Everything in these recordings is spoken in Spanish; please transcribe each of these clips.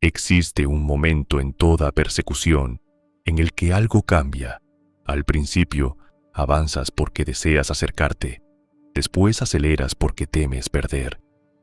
Existe un momento en toda persecución en el que algo cambia. Al principio, avanzas porque deseas acercarte, después aceleras porque temes perder,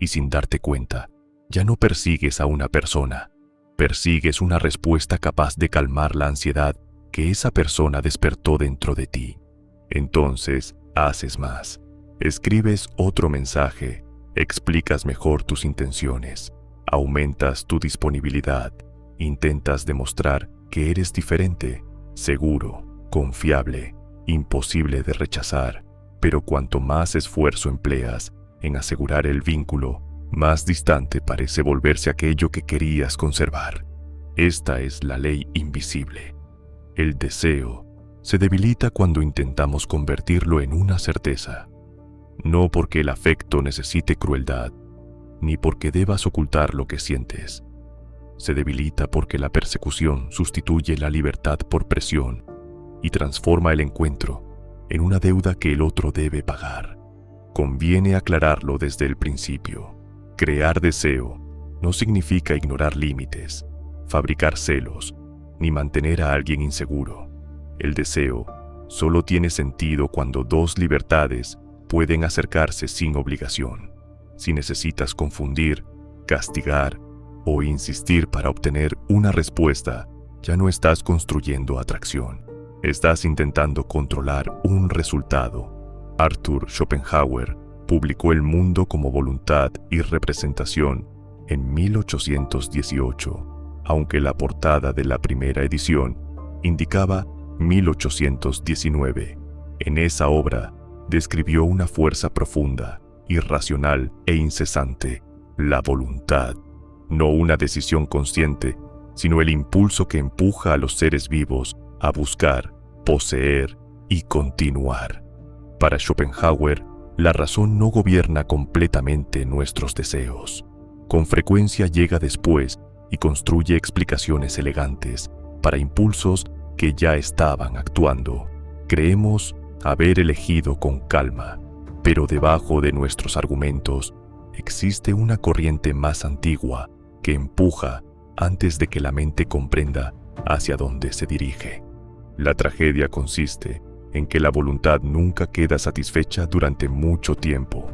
y sin darte cuenta, ya no persigues a una persona, persigues una respuesta capaz de calmar la ansiedad que esa persona despertó dentro de ti. Entonces, haces más. Escribes otro mensaje, explicas mejor tus intenciones, aumentas tu disponibilidad, intentas demostrar que eres diferente, seguro, confiable, imposible de rechazar, pero cuanto más esfuerzo empleas en asegurar el vínculo, más distante parece volverse aquello que querías conservar. Esta es la ley invisible. El deseo se debilita cuando intentamos convertirlo en una certeza. No porque el afecto necesite crueldad, ni porque debas ocultar lo que sientes. Se debilita porque la persecución sustituye la libertad por presión y transforma el encuentro en una deuda que el otro debe pagar. Conviene aclararlo desde el principio. Crear deseo no significa ignorar límites, fabricar celos, ni mantener a alguien inseguro. El deseo solo tiene sentido cuando dos libertades pueden acercarse sin obligación. Si necesitas confundir, castigar o insistir para obtener una respuesta, ya no estás construyendo atracción. Estás intentando controlar un resultado. Arthur Schopenhauer publicó El mundo como voluntad y representación en 1818, aunque la portada de la primera edición indicaba 1819. En esa obra describió una fuerza profunda, irracional e incesante, la voluntad, no una decisión consciente, sino el impulso que empuja a los seres vivos a buscar, poseer y continuar. Para Schopenhauer, la razón no gobierna completamente nuestros deseos. Con frecuencia llega después y construye explicaciones elegantes para impulsos que ya estaban actuando. Creemos haber elegido con calma, pero debajo de nuestros argumentos existe una corriente más antigua que empuja antes de que la mente comprenda hacia dónde se dirige. La tragedia consiste en que la voluntad nunca queda satisfecha durante mucho tiempo.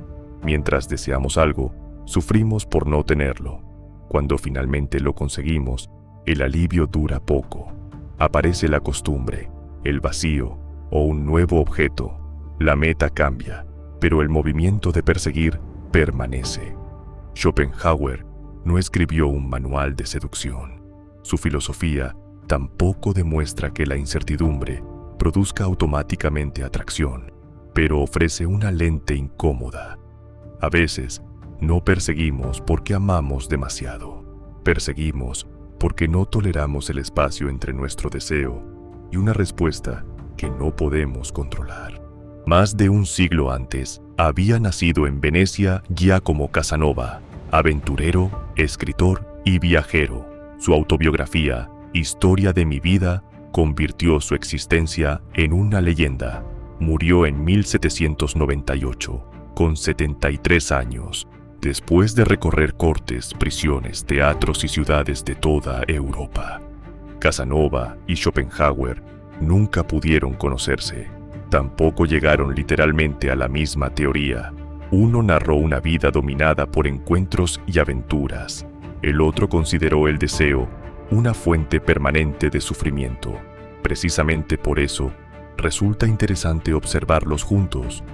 Mientras deseamos algo, sufrimos por no tenerlo. Cuando finalmente lo conseguimos, el alivio dura poco. Aparece la costumbre, el vacío o un nuevo objeto. La meta cambia, pero el movimiento de perseguir permanece. Schopenhauer no escribió un manual de seducción. Su filosofía tampoco demuestra que la incertidumbre produzca automáticamente atracción, pero ofrece una lente incómoda. A veces, no perseguimos porque amamos demasiado. Perseguimos porque no toleramos el espacio entre nuestro deseo y una respuesta que no podemos controlar. Más de un siglo antes, había nacido en Venecia Giacomo Casanova, aventurero, escritor y viajero. Su autobiografía, Historia de mi vida, convirtió su existencia en una leyenda. Murió en 1798, con 73 años, después de recorrer cortes, prisiones, teatros y ciudades de toda Europa. Casanova y Schopenhauer nunca pudieron conocerse. Tampoco llegaron literalmente a la misma teoría. Uno narró una vida dominada por encuentros y aventuras. El otro consideró el deseo una fuente permanente de sufrimiento. Precisamente por eso, resulta interesante observarlos juntos.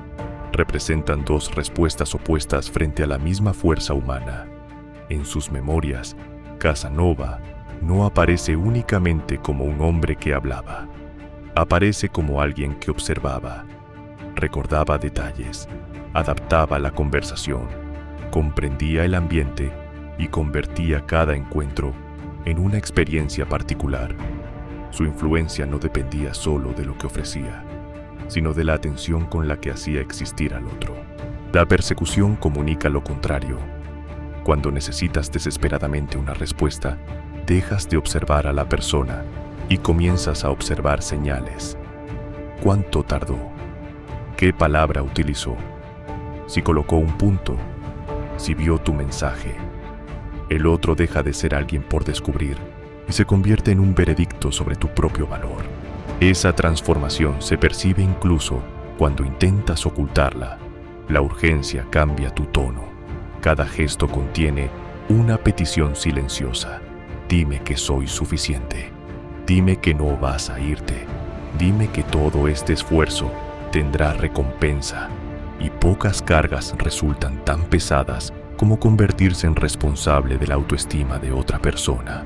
Representan dos respuestas opuestas frente a la misma fuerza humana. En sus memorias, Casanova no aparece únicamente como un hombre que hablaba. Aparece como alguien que observaba, recordaba detalles, adaptaba la conversación, comprendía el ambiente y convertía cada encuentro en una experiencia particular. Su influencia no dependía solo de lo que ofrecía, sino de la atención con la que hacía existir al otro. La persecución comunica lo contrario. Cuando necesitas desesperadamente una respuesta, dejas de observar a la persona y comienzas a observar señales. ¿Cuánto tardó? ¿Qué palabra utilizó? Si colocó un punto, si vio tu mensaje. El otro deja de ser alguien por descubrir y se convierte en un veredicto sobre tu propio valor. Esa transformación se percibe incluso cuando intentas ocultarla. La urgencia cambia tu tono. Cada gesto contiene una petición silenciosa. Dime que soy suficiente. Dime que no vas a irte. Dime que todo este esfuerzo tendrá recompensa. Y pocas cargas resultan tan pesadas como convertirse en responsable de la autoestima de otra persona.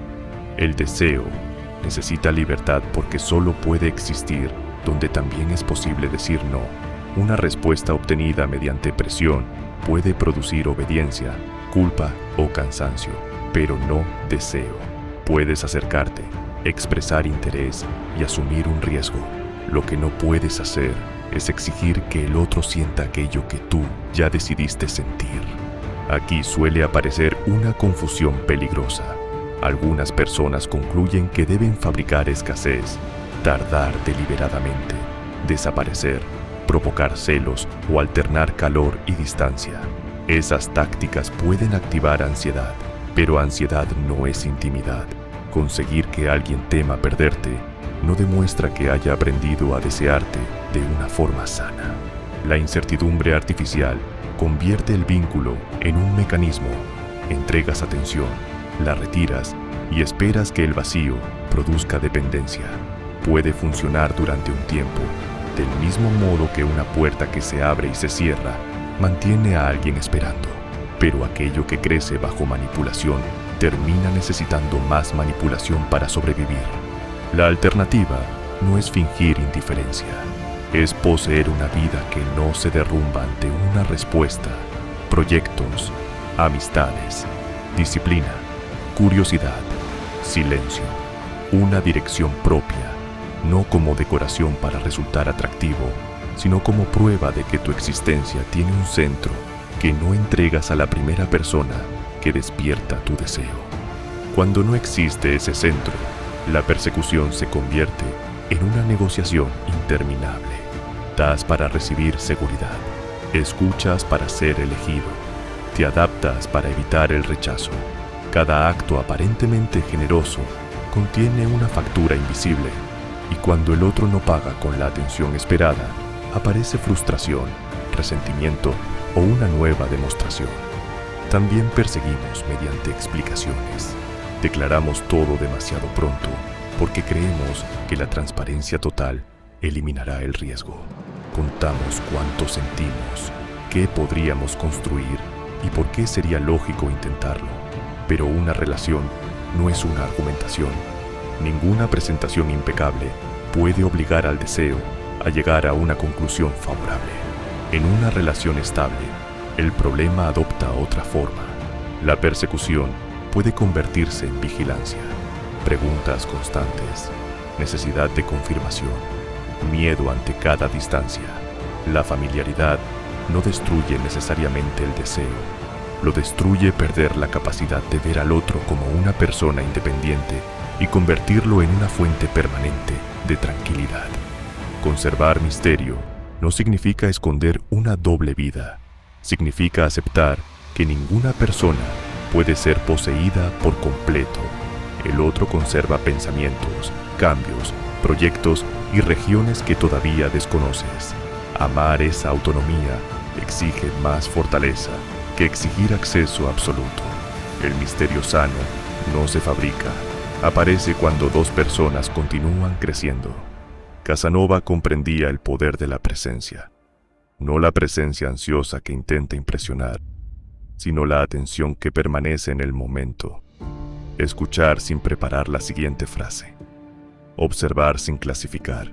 El deseo necesita libertad porque solo puede existir donde también es posible decir no. Una respuesta obtenida mediante presión puede producir obediencia, culpa o cansancio, pero no deseo. Puedes acercarte, expresar interés y asumir un riesgo. Lo que no puedes hacer es exigir que el otro sienta aquello que tú ya decidiste sentir. Aquí suele aparecer una confusión peligrosa. Algunas personas concluyen que deben fabricar escasez, tardar deliberadamente, desaparecer, provocar celos o alternar calor y distancia. Esas tácticas pueden activar ansiedad, pero ansiedad no es intimidad. Conseguir que alguien tema perderte no demuestra que haya aprendido a desearte de una forma sana. La incertidumbre artificial convierte el vínculo en un mecanismo. Entregas atención, la retiras y esperas que el vacío produzca dependencia. Puede funcionar durante un tiempo, del mismo modo que una puerta que se abre y se cierra mantiene a alguien esperando, pero aquello que crece bajo manipulación termina necesitando más manipulación para sobrevivir. La alternativa no es fingir indiferencia, es poseer una vida que no se derrumba ante una respuesta. Proyectos, amistades, disciplina, curiosidad, silencio, una dirección propia, no como decoración para resultar atractivo, sino como prueba de que tu existencia tiene un centro que no entregas a la primera persona que despierta tu deseo. Cuando no existe ese centro, la persecución se convierte en una negociación interminable. Das para recibir seguridad, escuchas para ser elegido, te adaptas para evitar el rechazo. Cada acto aparentemente generoso contiene una factura invisible, y cuando el otro no paga con la atención esperada, aparece frustración, resentimiento o una nueva demostración. También perseguimos mediante explicaciones. Declaramos todo demasiado pronto porque creemos que la transparencia total eliminará el riesgo. Contamos cuánto sentimos, qué podríamos construir y por qué sería lógico intentarlo. Pero una relación no es una argumentación. Ninguna presentación impecable puede obligar al deseo a llegar a una conclusión favorable. En una relación estable, el problema adopta otra forma. La persecución puede convertirse en vigilancia, preguntas constantes, necesidad de confirmación, miedo ante cada distancia. La familiaridad no destruye necesariamente el deseo, lo destruye perder la capacidad de ver al otro como una persona independiente y convertirlo en una fuente permanente de tranquilidad. Conservar misterio no significa esconder una doble vida, significa aceptar que ninguna persona puede ser poseída por completo. El otro conserva pensamientos, cambios, proyectos y regiones que todavía desconoces. Amar esa autonomía exige más fortaleza que exigir acceso absoluto. El misterio sano no se fabrica, aparece cuando dos personas continúan creciendo. Casanova comprendía el poder de la presencia, no la presencia ansiosa que intenta impresionar, sino la atención que permanece en el momento. Escuchar sin preparar la siguiente frase. Observar sin clasificar.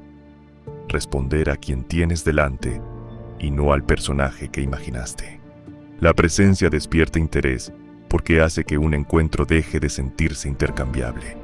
Responder a quien tienes delante y no al personaje que imaginaste. La presencia despierta interés porque hace que un encuentro deje de sentirse intercambiable.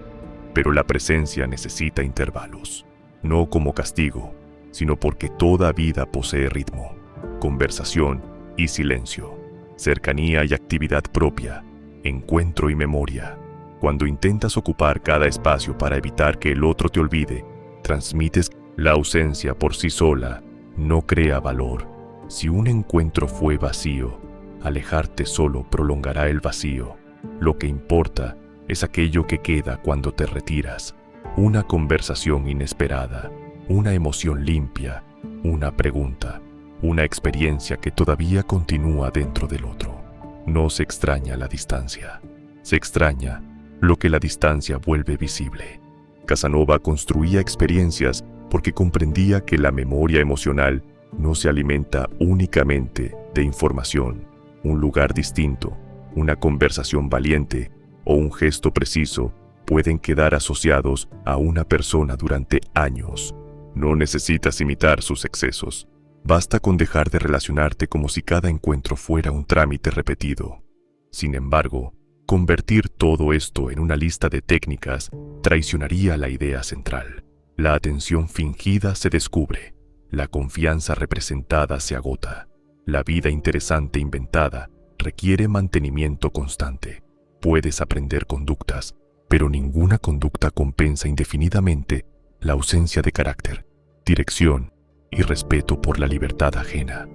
Pero la presencia necesita intervalos, no como castigo, sino porque toda vida posee ritmo, conversación y silencio, cercanía y actividad propia, encuentro y memoria. Cuando intentas ocupar cada espacio para evitar que el otro te olvide, transmites que la ausencia por sí sola no crea valor. Si un encuentro fue vacío, alejarte solo prolongará el vacío. Lo que importa es aquello que queda cuando te retiras. Una conversación inesperada, una emoción limpia, una pregunta, una experiencia que todavía continúa dentro del otro. No se extraña la distancia, se extraña lo que la distancia vuelve visible. Casanova construía experiencias porque comprendía que la memoria emocional no se alimenta únicamente de información. Un lugar distinto, una conversación valiente o un gesto preciso pueden quedar asociados a una persona durante años. No necesitas imitar sus excesos. Basta con dejar de relacionarte como si cada encuentro fuera un trámite repetido. Sin embargo, convertir todo esto en una lista de técnicas traicionaría la idea central. La atención fingida se descubre, la confianza representada se agota, la vida interesante inventada requiere mantenimiento constante. Puedes aprender conductas, pero ninguna conducta compensa indefinidamente la ausencia de carácter, dirección y respeto por la libertad ajena.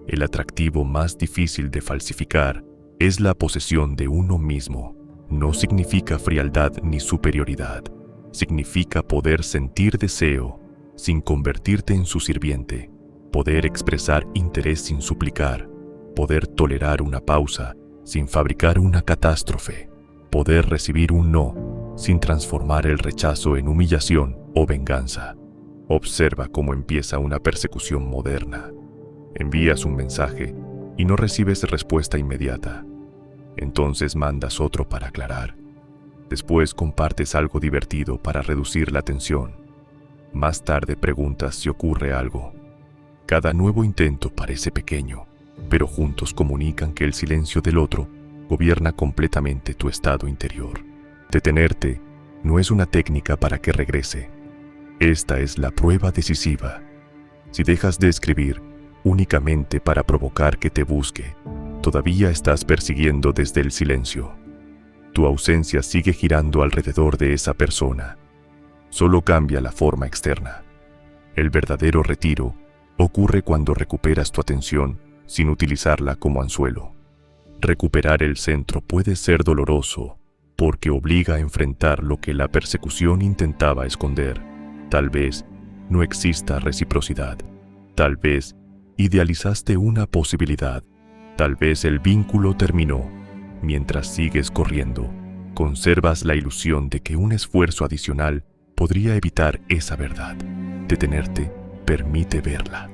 El atractivo más difícil de falsificar es la posesión de uno mismo. No significa frialdad ni superioridad. Significa poder sentir deseo sin convertirte en su sirviente, poder expresar interés sin suplicar, poder tolerar una pausa sin fabricar una catástrofe, poder recibir un no sin transformar el rechazo en humillación o venganza. Observa cómo empieza una persecución moderna. Envías un mensaje y no recibes respuesta inmediata. Entonces mandas otro para aclarar. Después compartes algo divertido para reducir la tensión. Más tarde preguntas si ocurre algo. Cada nuevo intento parece pequeño, pero juntos comunican que el silencio del otro gobierna completamente tu estado interior. Detenerte no es una técnica para que regrese. Esta es la prueba decisiva. Si dejas de escribir únicamente para provocar que te busque, todavía estás persiguiendo desde el silencio. Tu ausencia sigue girando alrededor de esa persona. Solo cambia la forma externa. El verdadero retiro ocurre cuando recuperas tu atención sin utilizarla como anzuelo. Recuperar el centro puede ser doloroso porque obliga a enfrentar lo que la persecución intentaba esconder. Tal vez no exista reciprocidad. Tal vez idealizaste una posibilidad. Tal vez el vínculo terminó. Mientras sigues corriendo, conservas la ilusión de que un esfuerzo adicional podría evitar esa verdad. Detenerte permite verla.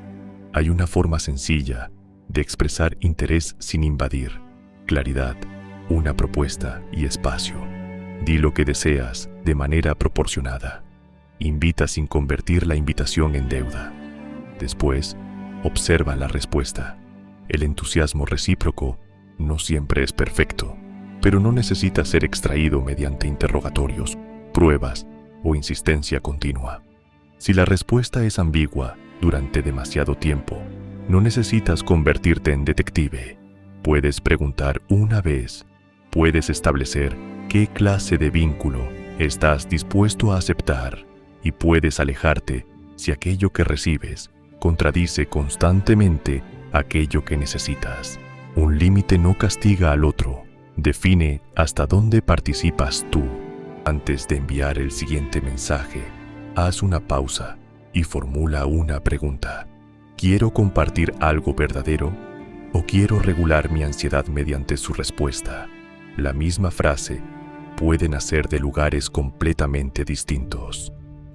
Hay una forma sencilla de expresar interés sin invadir. Claridad, una propuesta y espacio. Di lo que deseas de manera proporcionada. Invita sin convertir la invitación en deuda. Después, observa la respuesta. El entusiasmo recíproco no siempre es perfecto, pero no necesita ser extraído mediante interrogatorios, pruebas o insistencia continua. Si la respuesta es ambigua durante demasiado tiempo, no necesitas convertirte en detective. Puedes preguntar una vez. Puedes establecer qué clase de vínculo estás dispuesto a aceptar y puedes alejarte si aquello que recibes contradice constantemente aquello que necesitas. Un límite no castiga al otro, define hasta dónde participas tú. Antes de enviar el siguiente mensaje, haz una pausa y formula una pregunta. ¿Quiero compartir algo verdadero o quiero regular mi ansiedad mediante su respuesta? La misma frase puede nacer de lugares completamente distintos.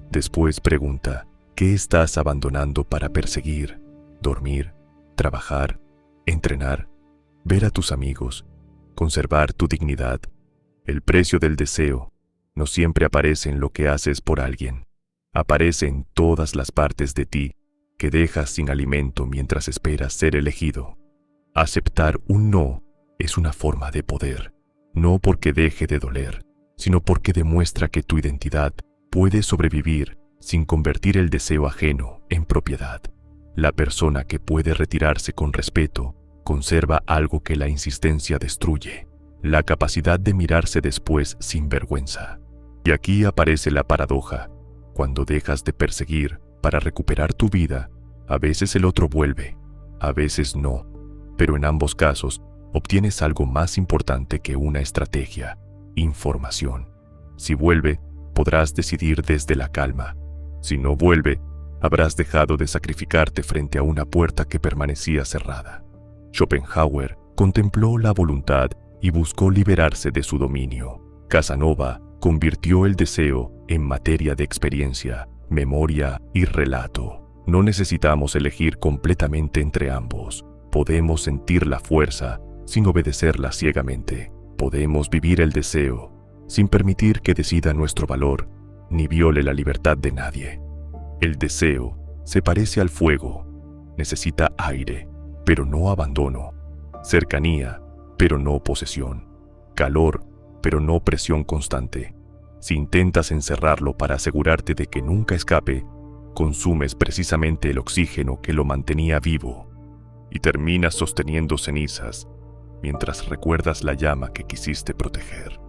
Después pregunta, ¿qué estás abandonando para perseguir, dormir, trabajar, entrenar, ver a tus amigos, conservar tu dignidad? El precio del deseo no siempre aparece en lo que haces por alguien. Aparece en todas las partes de ti que dejas sin alimento mientras esperas ser elegido. Aceptar un no es una forma de poder, no porque deje de doler, sino porque demuestra que tu identidad puede sobrevivir sin convertir el deseo ajeno en propiedad. La persona que puede retirarse con respeto conserva algo que la insistencia destruye, la capacidad de mirarse después sin vergüenza. Y aquí aparece la paradoja. Cuando dejas de perseguir para recuperar tu vida, a veces el otro vuelve, a veces no, pero en ambos casos obtienes algo más importante que una estrategia: información. Si vuelve, podrás decidir desde la calma. Si no vuelve, habrás dejado de sacrificarte frente a una puerta que permanecía cerrada. Schopenhauer contempló la voluntad y buscó liberarse de su dominio. Casanova convirtió el deseo en materia de experiencia, memoria y relato. No necesitamos elegir completamente entre ambos. Podemos sentir la fuerza sin obedecerla ciegamente. Podemos vivir el deseo sin permitir que decida nuestro valor ni viole la libertad de nadie. El deseo se parece al fuego. Necesita aire, pero no abandono. Cercanía, pero no posesión. Calor, pero no presión constante. Si intentas encerrarlo para asegurarte de que nunca escape, consumes precisamente el oxígeno que lo mantenía vivo y terminas sosteniendo cenizas mientras recuerdas la llama que quisiste proteger.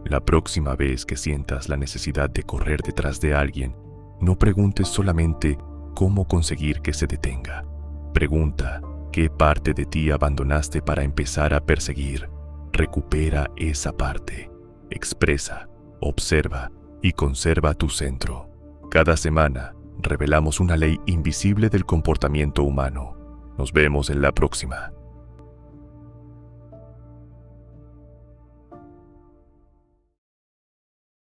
La próxima vez que sientas la necesidad de correr detrás de alguien, no preguntes solamente cómo conseguir que se detenga. Pregunta qué parte de ti abandonaste para empezar a perseguir. Recupera esa parte. Expresa, observa y conserva tu centro. Cada semana revelamos una ley invisible del comportamiento humano. Nos vemos en la próxima.